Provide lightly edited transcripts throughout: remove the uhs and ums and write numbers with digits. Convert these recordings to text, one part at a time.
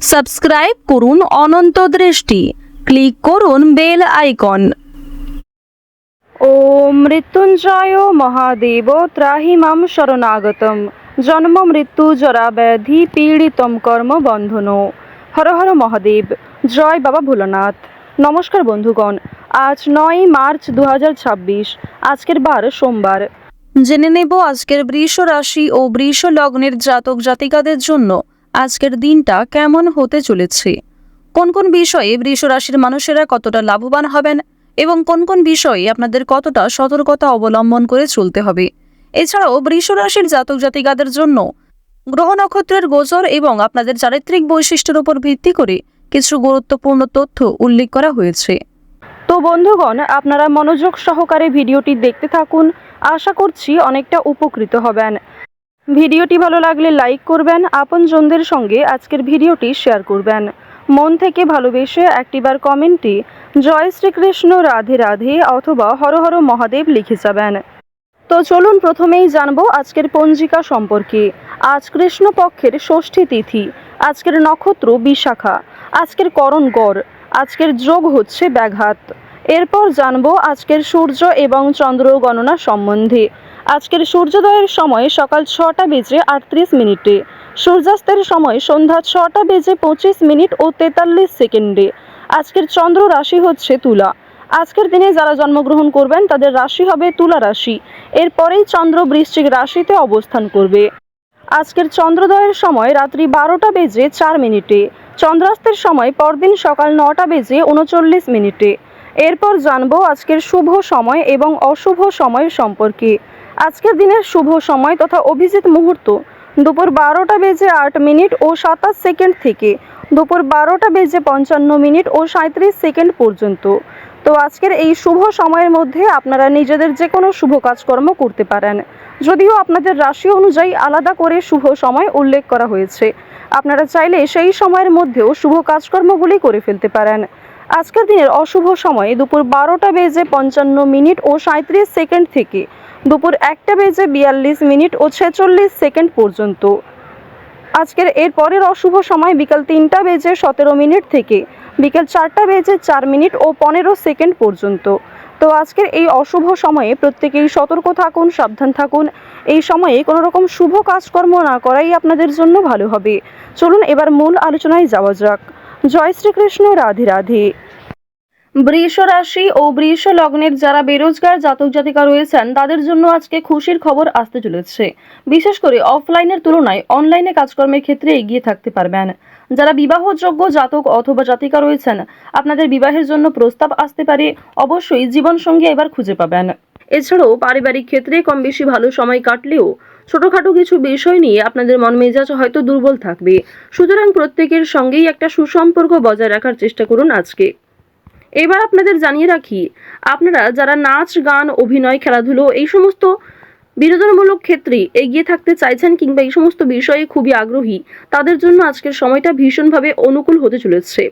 Subscribe করুন অনন্ত দৃষ্টি, click করুন বেল আইকন। ওম মৃত্যুঞ্জয় মহাদেব ত্রাহি মাম শরণাগতম জন্ম মৃত্যু জরা ব্যাধি পীড়িতম কর্ম বন্ধন। হর হর মহাদেব, জয় বাবা ভোলানাথ। নমস্কার বন্ধুগণ, আজ 9 মার্চ 2026, আজকের বার সোমবার। জেনে নেব আজকের বৃষ রাশি ও বৃষ লগ্নের জাতক জাতিকাদের জন্য আজকের দিনটা কেমন হতে চলেছে, কোন কোন বিষয়ে বৃষ রাশির মানুষেরা কতটা লাভবান হবেন এবং কোন কোন বিষয়ে আপনাদের কতটা সতর্কতা অবলম্বন করে চলতে হবে। এছাড়াও বৃষ রাশির জাতক জাতিকাদের জন্য গ্রহ নক্ষত্রের গোচর এবং আপনাদের চারিত্রিক বৈশিষ্ট্যের উপর ভিত্তি করে কিছু গুরুত্বপূর্ণ তথ্য উল্লেখ করা হয়েছে। তো বন্ধুগণ, আপনারা মনোযোগ সহকারে ভিডিওটি দেখতে থাকুন, আশা করছি অনেকটা উপকৃত হবেন। ভিডিওটি ভালো লাগলে লাইক করবেন, আপনজনদের সঙ্গে আজকের ভিডিওটি শেয়ার করবেন। মন থেকে ভালোবেসে একটিবার কমেন্টে জয় শ্রীকৃষ্ণ, রাধে রাধে অথবা হর হর মহাদেব লিখে যাবেন। তো চলুন প্রথমেই জানবো আজকের পঞ্জিকা সম্পর্কে। আজ কৃষ্ণপক্ষের ষষ্ঠী তিথি, আজকের নক্ষত্র বিশাখা, আজকের করণ গড়, আজকের যোগ হচ্ছে ব্যাঘাত। এরপর জানবো আজকের সূর্য এবং চন্দ্র গণনা সম্বন্ধে। আজকের সূর্যোদয়ের সময় সকাল 6টা বেজে 38 মিনিটে, সূর্যাস্তের সময় সন্ধ্যা 6টা বেজে 25 মিনিট ও 43 সেকেন্ডে। আজকের চন্দ্র রাশি হচ্ছে তুলা। আজকের দিনে যারা জন্মগ্রহণ করবেন তাদের রাশি হবে তুলা রাশি। এরপরেই চন্দ্র বৃশ্চিক রাশিতে অবস্থান করবে। আজকের চন্দ্রোদয়ের সময় রাত্রি 12টা বেজে 4 মিনিটে, চন্দ্রাস্তের সময় পরদিন সকাল 9টা বেজে 39 মিনিটে। এরপর জানবো আজকের শুভ সময় এবং অশুভ সময় সম্পর্কে। আজকের দিনের শুভ সময় তথা অভিজিৎ মুহূর্ত দুপুর 12টা বেজে 8 মিনিট ও 27 সেকেন্ড থেকে দুপুর 12টা বেজে 55 মিনিট ও 37 সেকেন্ড পর্যন্ত। তো আজকের এই শুভ সময়ের মধ্যে আপনারা নিজেদের যে কোনো শুভ কাজকর্ম করতে পারেন, যদিও আপনাদের রাশি অনুযায়ী আলাদা করে শুভ সময় উল্লেখ করা হয়েছে। আপনারা চাইলে সেই সময়ের মধ্যেও শুভ কাজকর্মগুলি করে ফেলতে পারেন। আজকের দিনের অশুভ সময় দুপুর 12টা বেজে 55 মিনিট ও 37 সেকেন্ড থেকে দুপুর 1টা বেজে 42 মিনিট ও 46 সেকেন্ড পর্যন্ত। আজকের এর পরের অশুভ সময় বিকাল 3টা বেজে 17 মিনিট থেকে বিকেল 4টা বেজে 4 মিনিট ও 15 সেকেন্ড পর্যন্ত। তো আজকের এই অশুভ সময়ে প্রত্যেকেই সতর্ক থাকুন, সাবধান থাকুন। এই সময়ে কোনো রকম শুভ কাজকর্ম না করাই আপনাদের জন্য ভালো হবে। চলুন এবার মূল আলোচনায় যাওয়া যাক। জয় শ্রীকৃষ্ণ, রাধে রাধে। বৃষ রাশি ও বৃষ লগ্নের যারা বেরোজগার জাতক জাতিকা রয়েছেন তাদের জন্য আজকে খুশির খবর আসতে চলেছে। বিশেষ করে অফলাইনের তুলনায় অনলাইনে কাজকর্মের ক্ষেত্রে এগিয়ে থাকতে পারবেন। যারা বিবাহযোগ্য জাতক অথবা জাতিকা রয়েছেন, আপনাদের বিবাহের জন্য প্রস্তাব আসতে পারে। অবশ্যই জীবনসঙ্গী এবার খুঁজে পাবেন। এছাড়াও পারিবারিক ক্ষেত্রে কম বেশি ভালো সময় কাটলেও ছোটখাটো কিছু বিষয় নিয়ে আপনাদের মন মেজাজ হয়তো দুর্বল থাকবে। সুতরাং প্রত্যেকের সঙ্গেই একটা সুসম্পর্ক বজায় রাখার চেষ্টা করুন আজকে। এবার আপনাদের জানিয়ে রাখি, আপনারা যারা নাচ, গান, অভিনয়, খেলাধুলো এই সমস্ত বিনোদনমূলক ক্ষেত্রে এগিয়ে থাকতে চাইছেন কিংবা এই সমস্ত বিষয়ে খুবই আগ্রহী, তাদের জন্য আজকের সময়টা ভীষণভাবে অনুকূল হতে চলেছে।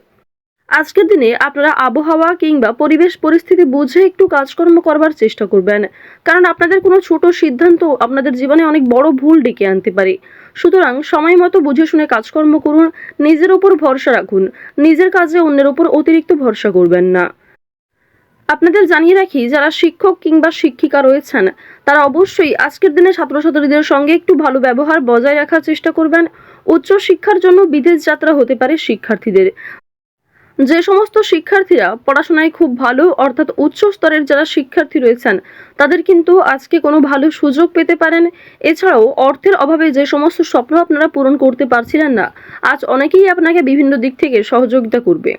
আজকের দিনে আপনারা আবহাওয়া কিংবা পরিবেশ পরিস্থিতি বুঝে একটু কাজকর্ম করবার চেষ্টা করবেন, কারণ আপনাদের কোনো ছোট সিদ্ধান্ত আপনাদের জীবনে অনেক বড় ভুল ডেকে আনতে পারে। সুতরাং সময় মতো বুঝে শুনে কাজকর্ম করুন, নিজের ওপর ভরসা রাখুন, নিজের কাজে অন্যের ওপর অতিরিক্ত ভরসা করবেন না। আপনাদের জানিয়ে রাখি, যারা শিক্ষক কিংবা শিক্ষিকা রয়েছেন তারা অবশ্যই আজকের দিনে ছাত্রছাত্রীদের সঙ্গে একটু ভালো ব্যবহার বজায় রাখার চেষ্টা করবেন। উচ্চ শিক্ষার জন্য বিদেশ যাত্রা হতে পারে শিক্ষার্থীদের। যে সমস্ত শিক্ষার্থীরা পড়াশোনায় খুব ভালো, অর্থাৎ উচ্চ স্তরের যারা শিক্ষার্থী রয়েছেন তাদের কিন্তু আজকে কোনো ভালো সুযোগ পেতে পারেন। এছাড়াও অর্থের অভাবে যে সমস্ত স্বপ্ন আপনারা পূরণ করতে পারছিলেন না, আজ অনেকেই আপনাকে বিভিন্ন দিক থেকে সহযোগিতা করবে।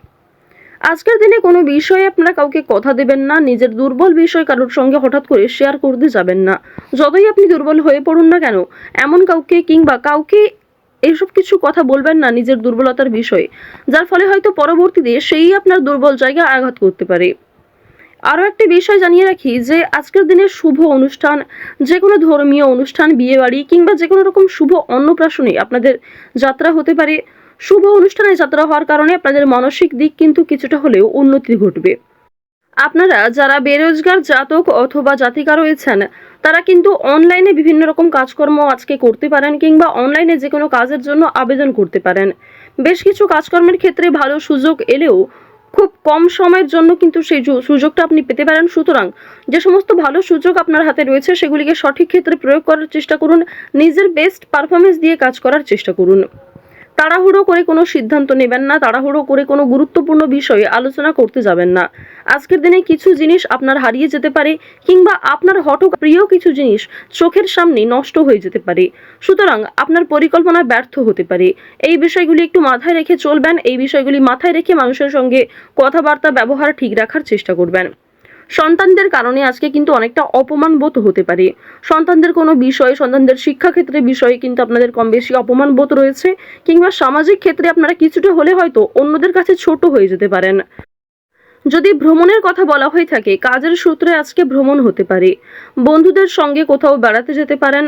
আজকের দিনে কোনো বিষয়ে আপনারা কাউকে কথা দেবেন না, নিজের দুর্বল বিষয় কারোর সঙ্গে হঠাৎ করে শেয়ার করতে যাবেন না। যতই আপনি দুর্বল হয়ে পড়ুন না কেন, এমন কাউকে কিংবা কাউকে এইসব কিছু কথা বলবেন না নিজের দুর্বলতার বিষয়ে, যার ফলে হয়তো পরবর্তীতে সেই আপনার দুর্বল জায়গায় আঘাত করতে পারে। আরও একটি বিষয় জানিয়ে রাখি যে আজকের দিনের শুভ অনুষ্ঠান, যে কোনো ধর্মীয় অনুষ্ঠান, বিয়ে বাড়ি কিংবা যে কোনো রকম শুভ অন্নপ্রাশনে আপনাদের যাত্রা হতে পারে। শুভ অনুষ্ঠানে যাত্রা হওয়ার কারণে আপনাদের মানসিক দিক কিন্তু কিছুটা হলেও উন্নতি ঘটবে। আপনারা যারা বেরোজগার জাতক অথবা জাতিকা রয়েছেন তারা কিন্তু অনলাইনে বিভিন্ন রকম কাজকর্ম আজকে করতে পারেন কিংবা অনলাইনে যে কোনো কাজের জন্য আবেদন করতে পারেন। বেশ কিছু কাজকর্মের ক্ষেত্রে ভালো সুযোগ এলেও খুব কম সময়ের জন্য কিন্তু সেই সুযোগটা আপনি পেতে পারেন। সুতরাং যে সমস্ত ভালো সুযোগ আপনার হাতে রয়েছে সেগুলিকে সঠিক ক্ষেত্রে প্রয়োগ করার চেষ্টা করুন, নিজের বেস্ট পারফরমেন্স দিয়ে কাজ করার চেষ্টা করুন। তাড়াহুড়ো করে কোনো সিদ্ধান্ত নেবেন না, তাড়াহুড়ো করে কোনো গুরুত্বপূর্ণ বিষয়ে আলোচনা করতে যাবেন না। আজকের দিনে কিছু জিনিস আপনার হারিয়ে যেতে পারে, কিংবা আপনার হঠাৎ প্রিয় কিছু জিনিস চোখের সামনে নষ্ট হয়ে যেতে পারে। সুতরাং আপনার পরিকল্পনা ব্যর্থ হতে পারে। এই বিষয়গুলি একটু মাথায় রেখে চলবেন, এই বিষয়গুলি মাথায় রেখে মানুষের সঙ্গে কথাবার্তা ব্যবহার ঠিক রাখার চেষ্টা করবেন। সন্তানদের কারণে আজকে কিন্তু অনেকটা অপমান বোধ হতে পারে। সন্তানদের কোনো বিষয়ে, সন্তানদের শিক্ষাক্ষেত্রে বিষয়ে কিন্তু আপনাদের কম বেশি অপমান বোধ রয়েছে, কিংবা সামাজিক ক্ষেত্রে আপনারা কিছুটা হলে হয়তো অন্যদের কাছে ছোট হয়ে যেতে পারেন। যদি ভ্রমণের কথা বলা হয়ে থাকে, কাজের সূত্রে আজকে ভ্রমণ হতে পারে, বন্ধুদের সঙ্গে কোথাও বেড়াতে যেতে পারেন,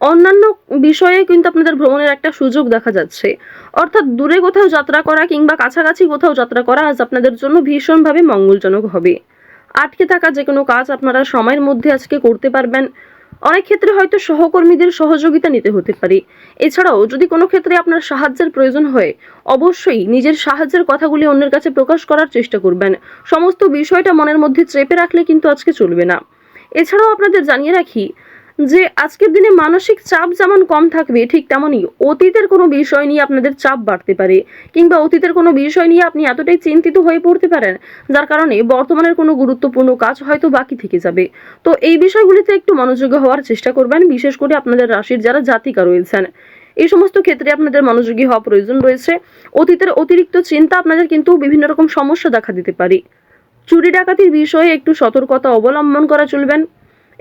অন্যান্য বিষয়ে কিন্তু আপনাদের ভ্রমণের একটা সুযোগ দেখা যাচ্ছে। অর্থাৎ দূরে কোথাও যাত্রা করা কিংবা কাছাকাছি কোথাও যাত্রা করা আজ আপনাদের জন্য ভীষণভাবে মঙ্গলজনক হবে। আটকে থাকা যে কোনো কাজ আপনারা সময়ের মধ্যে আজকে করতে পারবেন। অনেক ক্ষেত্রে হয়তো সহকর্মীদের সহযোগিতা নিতে হতে পারে। এছাড়াও যদি কোনো ক্ষেত্রে আপনার সাহায্যের প্রয়োজন হয়, অবশ্যই নিজের সাহায্যের কথাগুলি অন্যের কাছে প্রকাশ করার চেষ্টা করবেন। সমস্ত বিষয়টা মনের মধ্যে চেপে রাখলে কিন্তু আজকে চলবে না। এছাড়াও আপনাদের জানিয়ে রাখি যে আজকের দিনে মানসিক চাপ যেমন কম থাকবে, ঠিক তেমনই অতীতের কোনো বিষয় নিয়ে আপনাদের চাপ বাড়তে পারে, কিংবা অতীতের কোনো বিষয় নিয়ে আপনি এতটাই চিন্তিত হয়ে পড়তে পারেন যার কারণে বর্তমানের কোনো গুরুত্বপূর্ণ কাজ হয়তো বাকি থেকে যাবে। তো এই বিষয়গুলিতে একটু মনোযোগী হওয়ার চেষ্টা করবেন, বিশেষ করে আপনাদের রাশির যারা জাতিকা রয়েছেন। এই সমস্ত ক্ষেত্রে আপনাদের মনোযোগী হওয়া প্রয়োজন রয়েছে। অতীতের অতিরিক্ত চিন্তা আপনাদের কিন্তু বিভিন্ন রকম সমস্যা দেখা দিতে পারে। চুরি ডাকাতির বিষয়ে একটু সতর্কতা অবলম্বন করা চলবেন।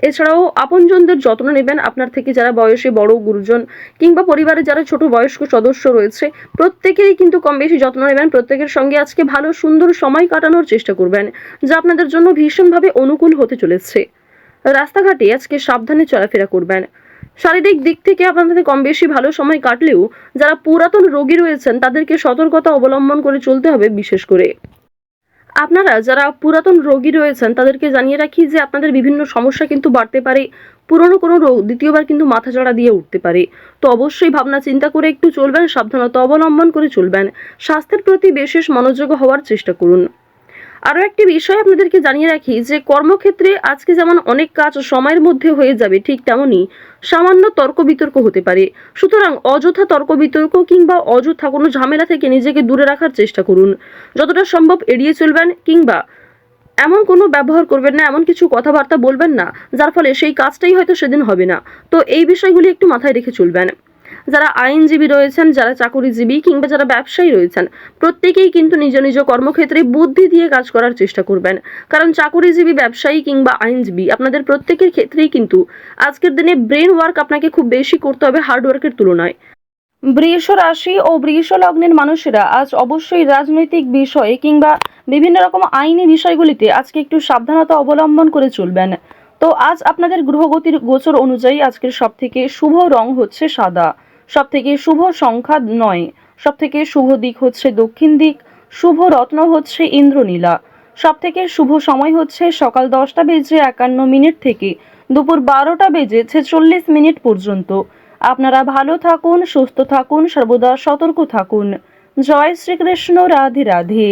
এছাড়াও আপনজনদের যত্ন নেবেন। আপনার থেকে যারা বয়সে বড়, গুরুজন কিংবা পরিবারে যারা ছোট বয়স্ক সদস্য রয়েছে, প্রত্যেকেরই কিন্তু কম বেশি যত্ন নেবেন। প্রত্যেকের সঙ্গে আজকে ভালো সুন্দর সময় কাটানোর চেষ্টা করবেন, যা আপনাদের জন্য ভীষণভাবে অনুকূল হতে চলেছে। রাস্তাঘাটে আজকে সাবধানে চলাফেরা করবেন। শারীরিক দিক থেকে আপনাদের কম বেশি ভালো সময় কাটলেও যারা পুরাতন রোগী রয়েছেন তাদেরকে সতর্কতা অবলম্বন করে চলতে হবে। বিশেষ করে আপনারা যারা পুরাতন রোগী রয়েছেন তাদেরকে জানিয়ে রাখি যে আপনাদের বিভিন্ন সমস্যা কিন্তু বাড়তে পারে। পুরনো কোনো রোগ দ্বিতীয়বার কিন্তু মাথাচাড়া দিয়ে উঠতে পারে। তো অবশ্যই ভাবনা চিন্তা করে একটু চলবেন, সাবধানতা অবলম্বন করে চলবেন। স্বাস্থ্যের প্রতি বিশেষ মনোযোগী হওয়ার চেষ্টা করুন। আরও একটি বিষয় আপনাদেরকে জানিয়ে রাখি যে কর্মক্ষেত্রে আজকে যেমন অনেক কাজ সময়ের মধ্যে হয়ে যাবে, ঠিক তেমনই সামান্য তর্ক বিতর্ক হতে পারে। সুতরাং অযথা তর্ক বিতর্ক কিংবা অযথা কোনো ঝামেলা থেকে নিজেকে দূরে রাখার চেষ্টা করুন। যতটা সম্ভব এড়িয়ে চলবেন, কিংবা এমন কোনো ব্যবহার করবেন না, এমন কিছু কথাবার্তা বলবেন না যার ফলে সেই কাজটাই হয়তো সেদিন হবে না। তো এই বিষয়গুলি একটু মাথায় রেখে চলবেন। যারা আইনজীবী রয়েছেন, যারা চাকরিজীবী কিংবা যারা ব্যবসায়ী রয়েছেন, প্রত্যেকেই কিন্তু নিজ নিজ কর্মক্ষেত্রে বুদ্ধি দিয়ে কাজ করার চেষ্টা করবেন। কারণ চাকরিজীবী, ব্যবসায়ী কিংবা আইনজীবী আপনাদের প্রত্যেকের ক্ষেত্রেই কিন্তু আজকের দিনে ব্রেন ওয়ার্ক আপনাকে খুব বেশি করতে হবে হার্ড ওয়ার্কের তুলনায়। বৃষ রাশি ও বৃষ লগ্নের মানুষেরা আজ অবশ্যই রাজনৈতিক বিষয়ে কিংবা বিভিন্ন রকম আইনি বিষয়গুলিতে আজকে একটু সাবধানতা অবলম্বন করে চলবেন। তো আজ আপনাদের গ্রহগতির গোচর অনুযায়ী আজকের সবথেকে শুভ রং হচ্ছে সাদা, সবথেকে শুভ সংখ্যা 9, সবথেকে শুভ দিক হচ্ছে দক্ষিণ দিক, শুভ রত্ন হচ্ছে ইন্দ্রনীলা, সবথেকে শুভ সময় হচ্ছে সকাল 10টা বেজে 51 মিনিট থেকে দুপুর 12টা বেজে 46 মিনিট পর্যন্ত। আপনারা ভালো থাকুন, সুস্থ থাকুন, সর্বদা সতর্ক থাকুন। জয় শ্রীকৃষ্ণ। রাধে রাধে।